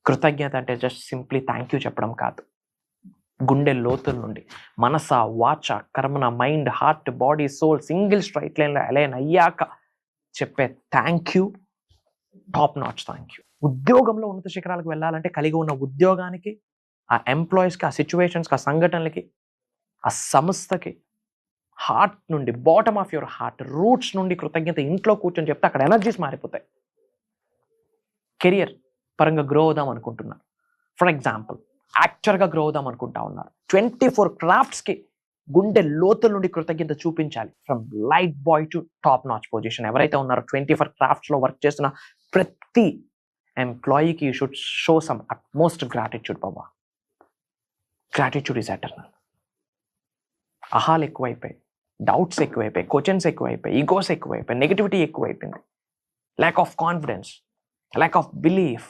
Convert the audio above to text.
కృతజ్ఞత అంటే just simply thank you చెప్పడం కాదు. గుండె లోతుల నుండి మనస, వాచ, కర్మన, mind, heart, body, soul single straight లైన్లో అలైన్ అయ్యాక చెప్పే thank you top notch thank you. ఉద్యోగంలో ఉన్నత శిఖరాలకు వెళ్ళాలంటే కలిగి ఉన్న ఉద్యోగానికి, ఆ ఎంప్లాయీస్కి, ఆ సిచ్యువేషన్స్కి, ఆ సంఘటనలకి, ఆ సంస్థకి హార్ట్ నుండి, bottom of your heart, roots నుండి కృతజ్ఞత ఇంట్లో కూర్చొని చెప్తే అక్కడ ఎనర్జీస్ మారిపోతాయి. కెరియర్ పరంగా గ్రో అవుదాం అనుకుంటున్నారు, ఫర్ ఎగ్జాంపుల్ యాక్టర్గా గ్రో అవుదాం అనుకుంటా ఉన్నారు, 24 క్రాఫ్ట్స్కి గుండె లోతుల నుండి కృతజ్ఞత చూపించాలి. From light boy to top notch position ఎవరైతే ఉన్నారో 24 క్రాఫ్ట్స్లో వర్క్ చేస్తున్న ప్రతి ఎంప్లాయీకి you should show some utmost gratitude బాబా. Gratitude is eternal. అహాలు ఎక్కువైపోయి, డౌట్స్ ఎక్కువైపోయి, క్వశ్చన్స్ ఎక్కువైపోయి, ఈగోస్ ఎక్కువైపోయి, నెగిటివిటీ ఎక్కువైపోయింది, lack of confidence, lack of belief,